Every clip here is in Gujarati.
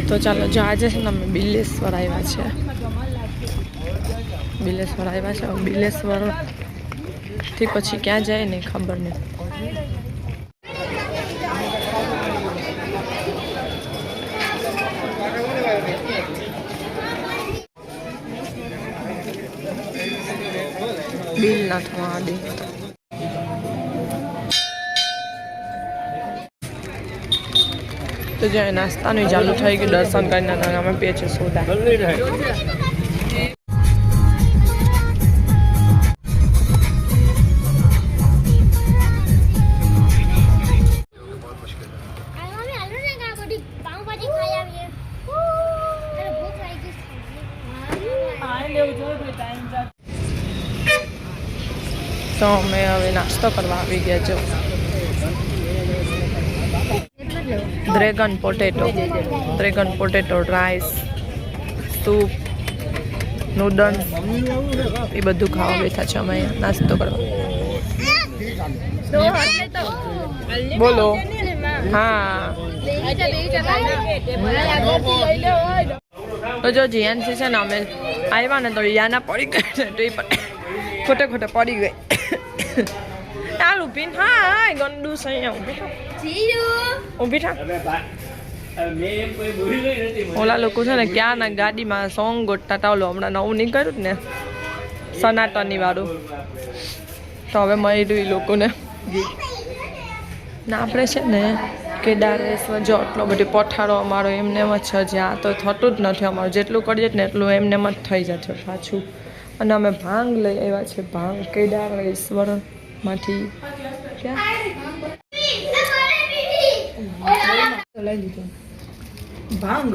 તો ચાલો જો આજે છે ને અમે બિલેશ્વર આવ્યા છે બિલેશ્વર થી પછી ક્યાં જાય ને ખબર નહીં બિલનાથ મહાદેવ તો જ્યાં નાસ્તાનું ચાલુ થઈ ગયું દર્શન કરીને અમે પીએ છીએ સોડા તો અમે હવે નાસ્તો કરવા આવી ગયા છો dragon potato rice soup noodles એ બધું ખાવા બેઠા છે અમે અહીંયા નાસ્તો કરવા બોલો હા તો જો જીયાનસી છે ને અમે આવ્યા ને તો યાના પડી ગઈ ને તો એ ખોટે પડી ગઈ ચાલ ઊભી હા ગંદુ છે ઊભી થા ઓલા લોકો છે ને ક્યાં ના ગાડીમાં સોંગ ગોટતા હતા ઓલો હમણાં નવું નીકળ્યું ને સનાતની વાળું તો હવે મળ્યું એ લોકોને ના આપણે છે ને કેદારેશ્વર જો આટલો બધી પઠારો અમારો એમને જ છે જ્યાં તો થતું જ નથી અમારું જેટલું કરીએ ને એટલું એમને જ થઈ જશે પાછું અને અમે ભાંગ લઈ આવ્યા છે ભાંગ કેદારેશ્વરમાંથી લઈ લીધું ભાંગ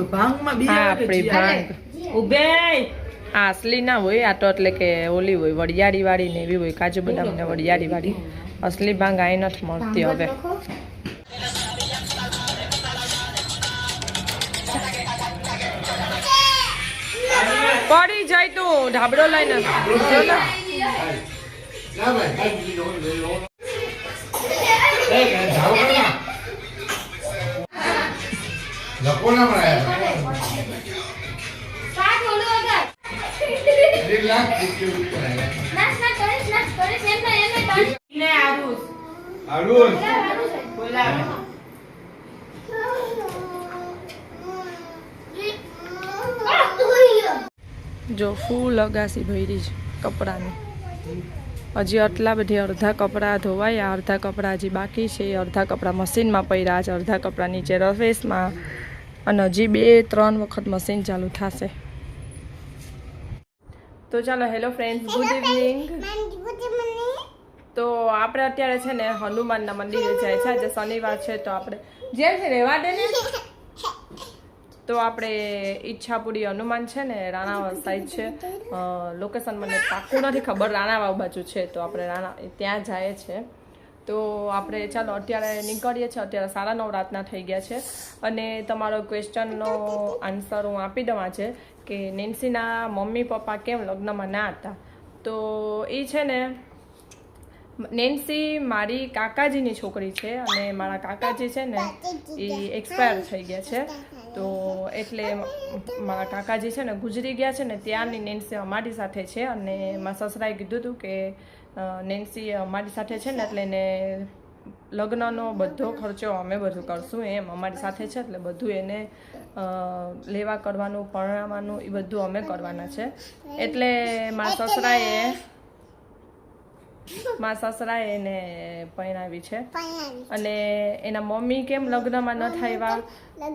આ અસલી ના હોય આ તો એટલે કે ઓલી હોય વડિયાળી વાળી ને એવી હોય કાજુ બદામ ને વડિયાળી વાળી અસલી ભાંગ આ નથી મળતી હવે પડી જાય તું ઢાબડો લઈને જો ફૂલ અગાસી ભરી છે કપડાની હજી આટલા બધી અડધા કપડાં ધોવાયા અડધા કપડાં હજી બાકી છે અડધા કપડાં મશીનમાં પડ્યા છે અડધા કપડાં નીચે રફેસમાં અને હજી 2-3 વખત મશીન ચાલુ થશે તો ચાલો હેલો ફ્રેન્ડ્સ ગુડ ઇવનિંગ તો આપણે અત્યારે છે ને હનુમાનના મંદિરે જાય છે આજે શનિવાર છે તો આપણે જેમ છે રહેવા દે ને તો આપણે ઈચ્છાપુરી હનુમાન છે ને રાણાવાવ સાઈડ છે લોકેશન મને પાક્કું નથી ખબર રાણાવાવ બાજુ છે તો આપણે ત્યાં જાય છે તો આપણે ચાલો અત્યારે નીકળીએ છીએ અત્યારે 9:30 રાતના થઈ ગયા છે અને તમારો ક્વેશ્ચનનો આન્સર હું આપી દઉં આજે કે નેન્સીના મમ્મી પપ્પા કેમ લગ્નમાં ના હતા તો એ છે ને નેન્સી મારી કાકાજીની છોકરી છે અને મારા કાકાજી છે ને એ એક્સપાયર થઈ ગયા છે તો એટલે મારા કાકાજી છે ને ગુજરી ગયા છે ને ત્યાંની નેન્સી અમારી સાથે છે અને મારા સસરાએ કીધું હતું કે નેન્સી અમારી સાથે છે ને એટલે એને લગ્નનો બધો ખર્ચો અમે બધું કરશું એમ અમારી સાથે છે એટલે બધું એને લેવા કરવાનું પરણાવવાનું એ બધું અમે કરવાના છે એટલે મારા સસરાએ એને પરણાવી છે અને એના મમ્મી કેમ લગ્નમાં ન થયા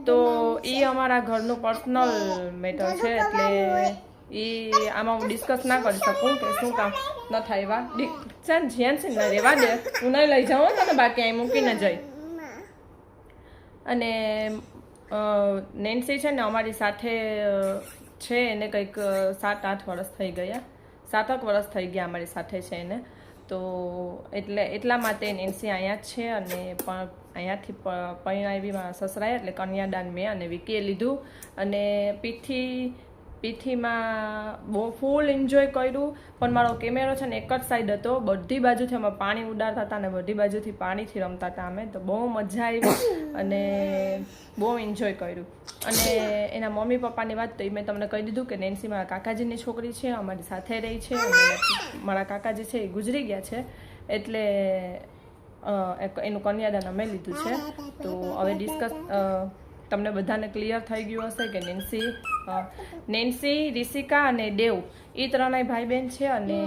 તો એ અમારા ઘરનું પર્સનલ મેટર છે એટલે એ આમાં હું ડિસ્કસ ના કરી શકું કે શું કામ ન થયા જ્યાં છે ને રહેવા દે હું નહીં લઈ જાઉં તને બાકી અહીં મૂકીને જઈ અને નેન્સી છે ને અમારી સાથે છે એને કંઈક 7-8 વર્ષ થઈ ગયા 7 વર્ષ થઈ ગયા અમારી સાથે છે એને તો એટલા માટે નેન્સી અહીંયા જ છે અને પણ અહીંયાથી પરણાવી મારા સસરાએ એટલે કન્યાદાન મેં અને વિકીએ લીધું અને પીઠી પીથીમાં બહુ ફૂલ એન્જોય કર્યું, પણ મારો કેમેરો છે ને એક જ સાઈડ હતો, બધી બાજુથી અમે પાણી ઉડાડતા હતા અને બધી બાજુથી પાણીથી રમતા હતા અમે, તો બહુ મજા આવી અને બહુ એન્જોય કર્યું. અને એના મમ્મી પપ્પાની વાત તો મેં તમને કહી દીધું કે નેન્સી મારા કાકાજીની છોકરી છે, અમારી સાથે રહી છે, અને મારા કાકાજી છે એ ગુજરી ગયા છે, એટલે એનું કન્યાદાન અમે લીધું છે. તો હવે ડિસ્કસ તમને બધાને ક્લિયર થઈ ગયું હશે કે નેન્સી, રિષિકા અને દેવ એ ત્રણેય ભાઈ બહેન છે, અને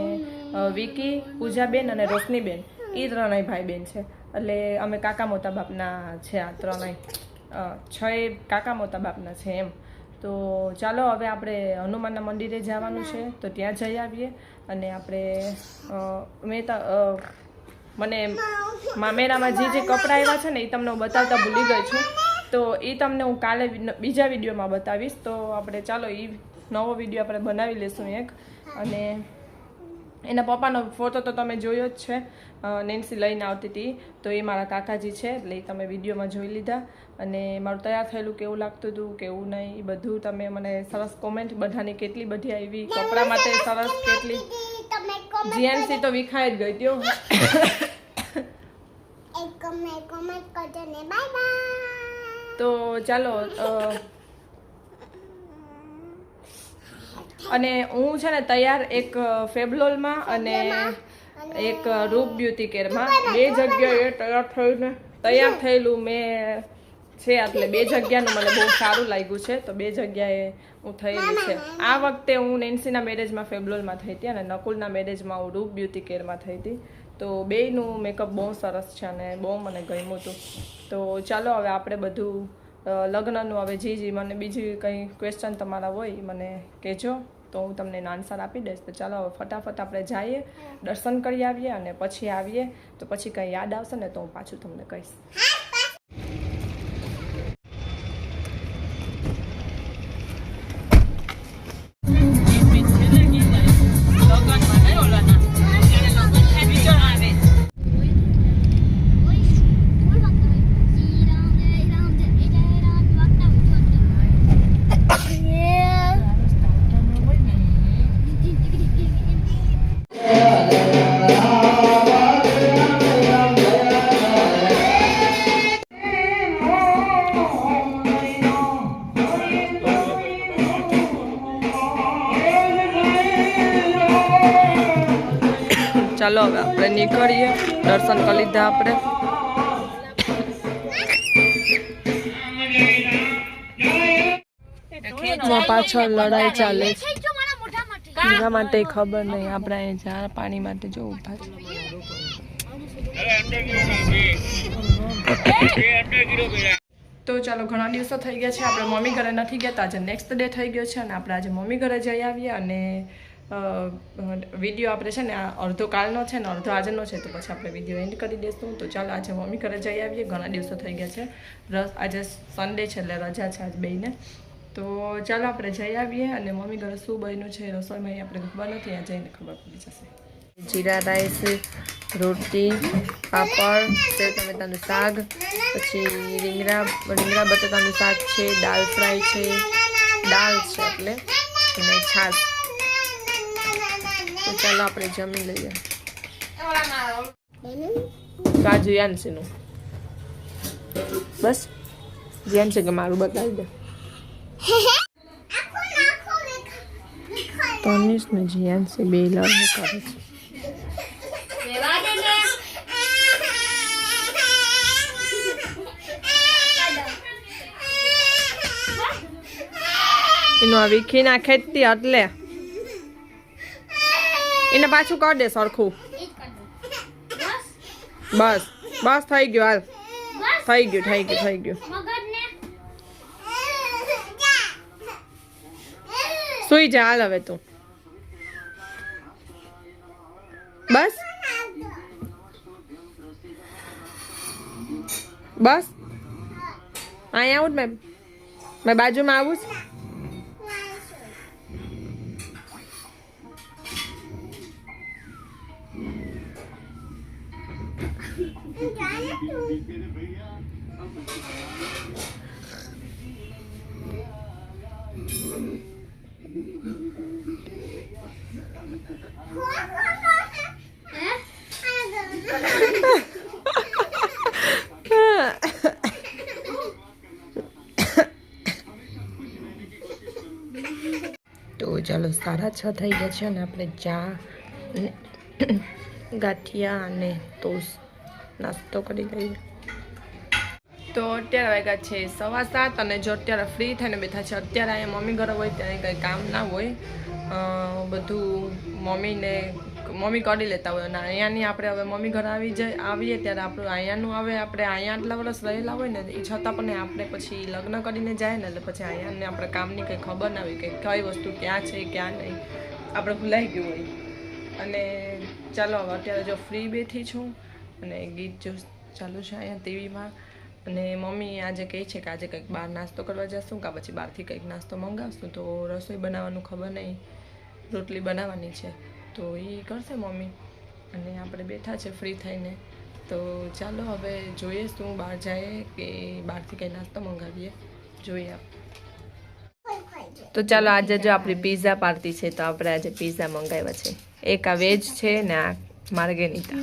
વિકી, પૂજાબેન અને રોશનીબેન એ ત્રણેય ભાઈ બહેન છે. એટલે અમે કાકા મોટા બાપના છે, આ ત્રણેય 6 કાકા મોટા બાપના છે એમ. તો ચાલો હવે આપણે હનુમાનના મંદિરે જવાનું છે, તો ત્યાં જઈ આવીએ. અને આપણે મને મામેરામાં જે કપડાં આવ્યા છે ને એ તમને હું બતાવતા ભૂલી ગઈ છું, તો એ તમને હું કાલે બીજા વિડીયોમાં બતાવીશ. તો આપણે ચાલો એ નવો વિડીયો આપણે બનાવી લઈશું એક. અને એના પપ્પાનો ફોટો તો તમે જોયો જ છે, નેન્સી લઈને આવતી હતી, તો એ મારા કાકાજી છે, એટલે એ તમે વિડીયોમાં જોઈ લીધા. અને મારું તૈયાર થયેલું કેવું લાગતું હતું, કેવું નહીં, એ બધું તમે મને સરસ કોમેન્ટ બધાની કેટલી બધી આવી, કપડા માટે સરસ કેટલી. જીએનસી તો વિખાઈ જ ગઈ ત્યો. તો ચાલો, અને હું છે ને તૈયાર એક ફેબલોલમાં અને એક રૂપ બ્યુટી કેરમાં 2 જગ્યાએ તૈયાર થયેલું મેં છે, એટલે 2 જગ્યાનું મને બહુ સારું લાગ્યું છે, તો 2 જગ્યાએ હું થયેલી છે. આ વખતે હું નેન્સીના મેરેજમાં ફેબલોલમાં થઈ હતી અને નકુલના મેરેજમાં હું રૂપ બ્યુટી કેરમાં થઈ હતી. તો બેયનું મેકઅપ બહુ સરસ છે અને બહુ મને ગમ્યું હતું. તો ચાલો હવે આપણે બધું લગ્નનું હવે જે મને બીજી કંઈ ક્વેશ્ચન તમારા હોય એ મને કહેજો, તો હું તમને આન્સર આપી દઈશ. તો ચાલો હવે ફટાફટ આપણે જઈએ, દર્શન કરી આવીએ, અને પછી આવીએ તો પછી કંઈ યાદ આવશે ને તો હું પાછું તમને કહીશ. ચાલો હવે આપણે નીકળીએ, દર્શન કરી લીધા આપણે. પાછળ લડાઈ ચાલે છે, એના માટે ખબર નહીં. આપણે અહીં ઝાડ પાણી માટે જો ઊભા છે. તો ચાલો, ઘણા દિવસો થઈ ગયા છે આપણે મમ્મી ઘરે નથી ગયા, આજે નેક્સ્ટ ડે થઈ ગયો છે અને આપણે આજે મમ્મી ઘરે જઈ આવીએ. અને વિડીયો આપણે છે ને અડધો કાલનો છે ને અડધો આજનો છે, તો પછી આપણે વિડીયો એન્ડ કરી દઈશું. તો ચાલો આજે મમ્મી ઘરે જઈ આવીએ, ઘણા દિવસો થઈ ગયા છે. આજે સન્ડે છે એટલે રજા છે આજ બેયને. તો ચાલો આપણે જઈ આવીએ, અને મમ્મી ઘરે શું બન્યું છે રસોઈમાં આપણે ખબર નથી, ત્યાં જઈને ખબર પડી જશે. જીરા રાઈસ, રોટી, પાપડ, સેવ ટમેટાનું શાક, પછી રીંગણા બટાટાનું શાક છે, દાળ ફ્રાય છે, દાળ છે એટલે, અને છાશ. તો ચાલો આપણે જમી લઈએ. કાજુ યાનસીનું બસ ધ્યાન છે કે મારું બતાવી દે. તનિષ ને જીયાનસી બે લડે કરે છે. એનું આ વીખી નાખે જ એટલે એને પાછું કરી દે સરખું. બસ બસ થઈ ગયું, હાલ થઈ ગયું. સુઈ જા હાલ હવે તું. બસ અહીંયા આવું જ મેં બાજુમાં આવું જ. તો ચાલો 6:30 થઈ ગયા છે અને આપણે ચા અને ગાંઠિયા અને ટોસ્ટ નાસ્તો કરી લઈએ. તો અત્યારે વાગ્યા છે 7:15 અને જો અત્યારે ફ્રી થઈને બેઠા છે. અત્યારે અહીંયા મમ્મી ઘરે હોય ત્યારે કંઈ કામ ના હોય, બધું મમ્મી કરી લેતા હોય. અને અહીંયાની આપણે હવે મમ્મી ઘરે આવીએ ત્યારે આપણું અહીંયાનું આવે, આપણે અહીંયા આટલા વર્ષ રહેલા હોય ને એ છતાં પણ આપણે પછી લગ્ન કરીને જાય ને એટલે પછી અહીંયાને આપણે કામની કંઈ ખબર ના હોય કે કઈ વસ્તુ ક્યાં છે ક્યાં નહીં, આપણે ભૂલાઈ ગયું હોય. અને ચાલો હવે અત્યારે જો ફ્રી બેઠી છું અને ગીત જો ચાલુ છે અહીંયા ટીવીમાં. અને મમ્મી આજે કહે છે કે આજે કંઈક બહાર નાસ્તો કરવા જશું કાં પછી બહારથી કંઈક નાસ્તો મંગાવશું. તો રસોઈ બનાવવાનું ખબર નહીં, રોટલી બનાવવાની છે તો એ કરશે મમ્મી. અને આપણે બેઠા છે ફ્રી થઈને. તો ચાલો હવે જોઈએ શું બહાર જાય કે બહારથી કંઈ નાસ્તો મંગાવીએ, જોઈએ આપણે. તો ચાલો આજે જો આપણી પિઝા પાર્ટી છે તો આપણે આજે પિઝા મંગાવ્યા છે. એક આ વેજ છે ને આ માર્ગેરિટા.